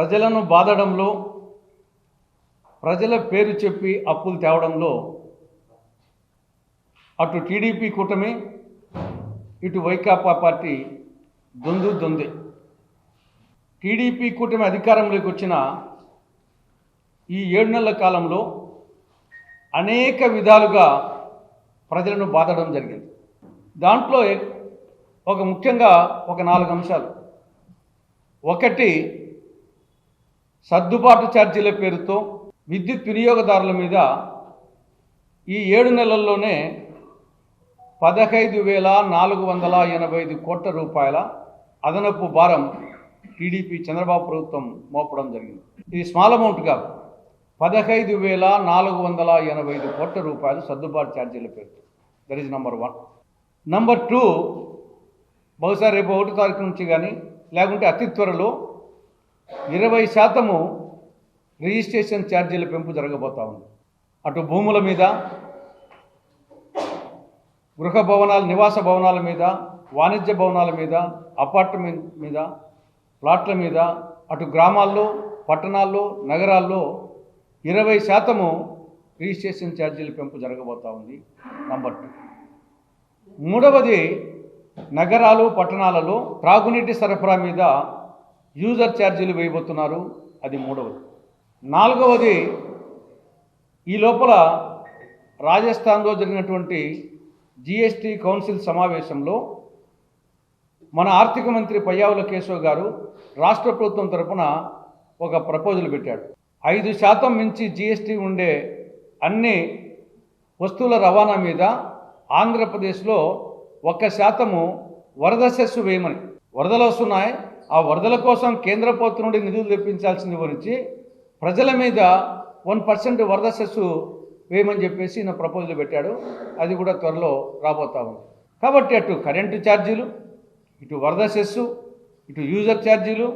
ప్రజలను బాధడంలో, ప్రజల పేరు చెప్పి అప్పులు తేవడంలో అటు టీడీపీ కూటమి, ఇటు వైకాపా పార్టీ దొందే. టీడీపీ కూటమి అధికారంలోకి వచ్చిన ఈ 7 నెలల కాలంలో అనేక విధాలుగా ప్రజలను బాధడం జరిగింది. దాంట్లో ముఖ్యంగా 4 అంశాలు. ఒకటి, సర్దుబాటు ఛార్జీల పేరుతో విద్యుత్ వినియోగదారుల మీద ఈ 7 నెలల్లోనే 15,485 కోట్ల రూపాయల అదనపు భారం టీడీపీ చంద్రబాబు ప్రభుత్వం మోపడం జరిగింది. ఇది స్మాల్ అమౌంట్ కాదు. 15,485 కోట్ల రూపాయలు సర్దుబాటు ఛార్జీల పేరుతో. That is number 1. నెంబర్ 2, బహుశా రేపు 1వ తారీఖు నుంచి కానీ లేకుంటే అతి త్వరలో 20% రిజిస్ట్రేషన్ ఛార్జీల పెంపు జరగబోతా ఉంది. అటు భూముల మీద, గృహ భవనాలు, నివాస భవనాల మీద, వాణిజ్య భవనాల మీద, అపార్ట్మెంట్ మీద, ప్లాట్ల మీద, అటు గ్రామాల్లో, పట్టణాల్లో, నగరాల్లో 20% రిజిస్ట్రేషన్ ఛార్జీల పెంపు జరగబోతా ఉంది. నెంబర్ 2. మూడవది, నగరాలు, పట్టణాలలో త్రాగునీటి సరఫరా మీద యూజర్ ఛార్జీలు వేయబోతున్నారు. అది మూడవది. నాలుగవది, ఈ లోపల రాజస్థాన్లో జరిగినటువంటి జీఎస్టీ కౌన్సిల్ సమావేశంలో మన ఆర్థిక మంత్రి పయ్యావుల కేశవ్ గారు రాష్ట్ర ప్రభుత్వం తరపున ఒక ప్రపోజల్ పెట్టాడు. 5% మించి జీఎస్టీ ఉండే అన్ని వస్తువుల రవాణా మీద ఆంధ్రప్రదేశ్లో 1% వరద సెస్సు వేయమని. వరదలు వస్తున్నాయి, ఆ వరదల కోసం కేంద్ర ప్రభుత్వం నుండి నిధులు తెప్పించాల్సింది గురించి ప్రజల మీద 1% వరద సెస్సు వేయమని చెప్పేసి ఈయన ప్రపోజల్ పెట్టాడు. అది కూడా త్వరలో రాబోతా ఉంది. కాబట్టి అటు కరెంటు ఛార్జీలు, ఇటు వరద సెస్సు, ఇటు యూజర్ ఛార్జీలు,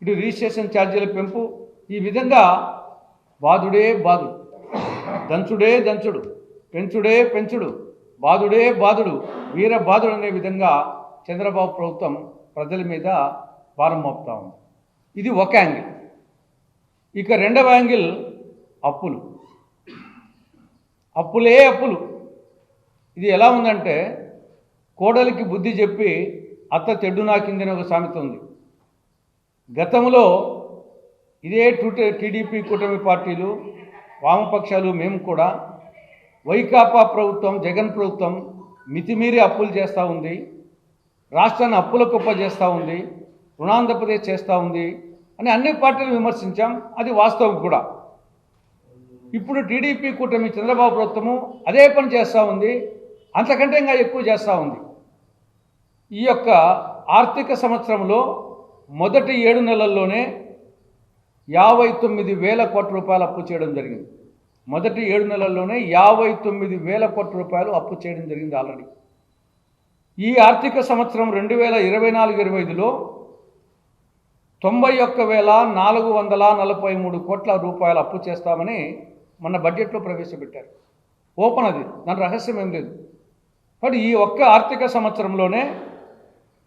ఇటు రిజిస్ట్రేషన్ ఛార్జీల పెంపు, ఈ విధంగా బాధుడే బాధుడు, దంచుడే దంచుడు, పెంచుడే పెంచుడు, బాధుడే బాధుడు, వీర బాధుడు అనే విధంగా చంద్రబాబు ప్రభుత్వం ప్రజల మీద భారం మోపుతా ఉంది. ఇది ఒక యాంగిల్. ఇక రెండవ యాంగిల్ అప్పులు. అప్పులే అప్పులు. ఇది ఎలా ఉందంటే, కోడలికి బుద్ధి చెప్పి అత్త తెడ్డు నాకిందని ఒక సామెత ఉంది. గతంలో ఇదే టీడీపీ కూటమి పార్టీలు, వామపక్షాలు, మేము కూడా వైకాపా ప్రభుత్వం, జగన్ ప్రభుత్వం మితిమీరి అప్పులు చేస్తూ ఉంది, రాష్ట్రాన్ని అప్పుల కుప్ప చేస్తూ ఉంది, రుణాంధ్రప్రదేశ్ చేస్తూ ఉంది అని అన్ని పార్టీలు విమర్శించాం. అది వాస్తవం కూడా. ఇప్పుడు టీడీపీ కూటమి చంద్రబాబు ప్రభుత్వము అదే పని చేస్తూ ఉంది, అంతకంటే ఇంకా ఎక్కువ చేస్తూ ఉంది. ఈ యొక్క ఆర్థిక సంవత్సరంలో మొదటి 7 నెలల్లోనే 59,000 కోట్ల రూపాయలు అప్పు చేయడం జరిగింది. మొదటి 7 నెలల్లోనే 59,000 కోట్ల రూపాయలు అప్పు చేయడం జరిగింది ఆల్రెడీ. ఈ ఆర్థిక సంవత్సరం 2024-25లో 91,443 కోట్ల రూపాయలు అప్పు చేస్తామని మన బడ్జెట్లో ప్రవేశపెట్టారు. ఓపెన్ అది, దాని రహస్యం ఏం లేదు. బట్ ఈ ఒక్క ఆర్థిక సంవత్సరంలోనే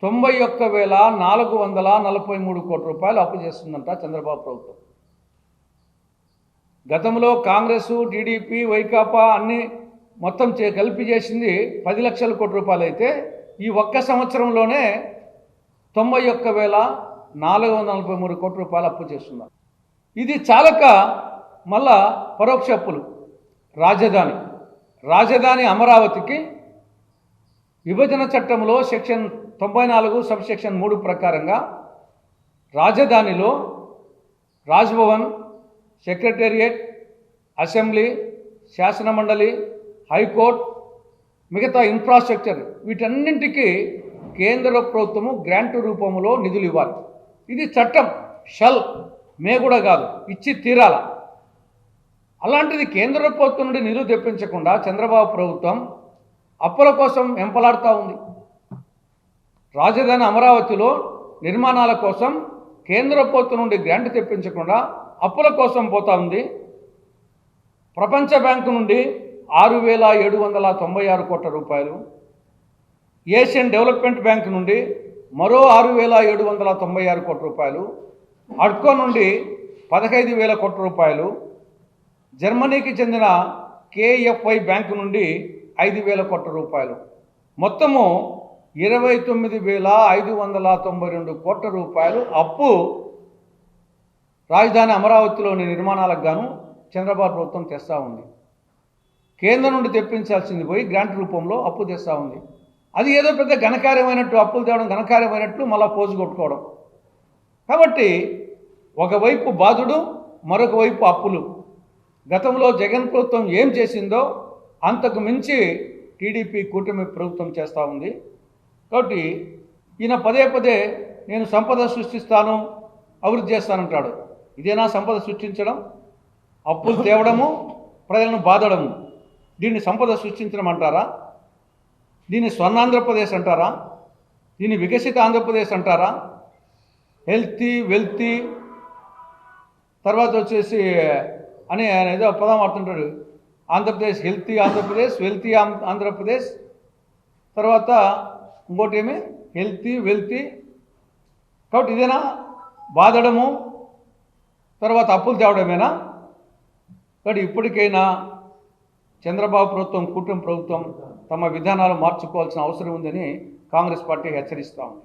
91,443 కోట్ల రూపాయలు అప్పు చేస్తుందంట చంద్రబాబు ప్రభుత్వం. గతంలో కాంగ్రెస్, టీడీపీ, వైకాపా అన్ని మొత్తం కలిపి చేసింది 10 లక్షల కోట్ల రూపాయలు అయితే ఈ ఒక్క సంవత్సరంలోనే 91,443 కోట్ల రూపాయలు అప్పు చేస్తున్నారు. ఇది చాలక మళ్ళా పరోక్ష అప్పులు. రాజధాని అమరావతికి విభజన చట్టంలో సెక్షన్ 94 సబ్ సెక్షన్ 3 ప్రకారంగా రాజధానిలో రాజ్భవన్, సెక్రటేరియట్, అసెంబ్లీ, శాసనమండలి, హైకోర్టు, మిగతా ఇన్ఫ్రాస్ట్రక్చర్ వీటన్నింటికి కేంద్ర ప్రభుత్వము గ్రాంట్ రూపంలో నిధులు ఇవ్వాలి. ఇది చట్టం. మే కూడా కాదు, ఇచ్చి తీరాల. అలాంటిది కేంద్ర ప్రభుత్వం నుండి నిధులు తెప్పించకుండా చంద్రబాబు ప్రభుత్వం అప్పుల కోసం ఎంపలాడుతూ ఉంది. రాజధాని అమరావతిలో నిర్మాణాల కోసం కేంద్ర ప్రభుత్వం నుండి గ్రాంట్ తెప్పించకుండా అప్పుల కోసం పోతా ఉంది. ప్రపంచ బ్యాంకు నుండి 6,796 కోట్ల రూపాయలు, ఏషియన్ డెవలప్మెంట్ బ్యాంక్ నుండి మరో 6,796 కోట్ల రూపాయలు, అడ్కో నుండి 15,000 కోట్ల రూపాయలు, జర్మనీకి చెందిన కేఎఫ్ఐ బ్యాంకు నుండి 5,000 కోట్ల రూపాయలు, మొత్తము 29,592 కోట్ల రూపాయలు అప్పు రాజధాని అమరావతిలోని నిర్మాణాలకు గాను చంద్రబాబు ప్రభుత్వం తెస్తూ ఉంది. కేంద్రం నుండి తెప్పించాల్సింది పోయి గ్రాంట్ రూపంలో అప్పు తెస్తూ ఉంది. అది ఏదో పెద్ద ఘనకార్యమైనట్టు, అప్పులు తేవడం ఘనకార్యమైనట్లు మళ్ళా పోజు కొట్టుకోవడం. కాబట్టి ఒకవైపు బాధుడు, మరొక వైపు అప్పులు. గతంలో జగన్ ప్రభుత్వం ఏం చేసిందో అంతకు మించి టీడీపీ కూటమి ప్రభుత్వం చేస్తూ ఉంది. కాబట్టి ఈయన పదే పదే నేను సంపద సృష్టిస్తాను, అభివృద్ధి చేస్తానంటాడు. ఇదేనా సంపద సృష్టించడం? అప్పులు తేవడము, ప్రజలను బాధడము, దీన్ని సంపద సృష్టించడం అంటారా? దీన్ని స్వర్ణాంధ్రప్రదేశ్ అంటారా? దీన్ని వికసిత ఆంధ్రప్రదేశ్ అంటారా? హెల్తీ వెల్తీ తర్వాత వచ్చేసి అని ఆయన ఏదో పదం వాడుతుంటాడు. ఆంధ్రప్రదేశ్ హెల్తీ ఆంధ్రప్రదేశ్, వెల్తీ ఆంధ్రప్రదేశ్, తర్వాత ఇంకోటి ఏమి హెల్తీ వెల్తీ. కాబట్టి ఇదేనా బాధడము, తర్వాత అప్పులు తేవడమేనా? కాబట్టి ఇప్పటికైనా చంద్రబాబు ప్రభుత్వం, కూటమి ప్రభుత్వం తమ విధానాలు మార్చుకోవాల్సిన అవసరం ఉందని కాంగ్రెస్ పార్టీ హెచ్చరిస్తూ ఉంది.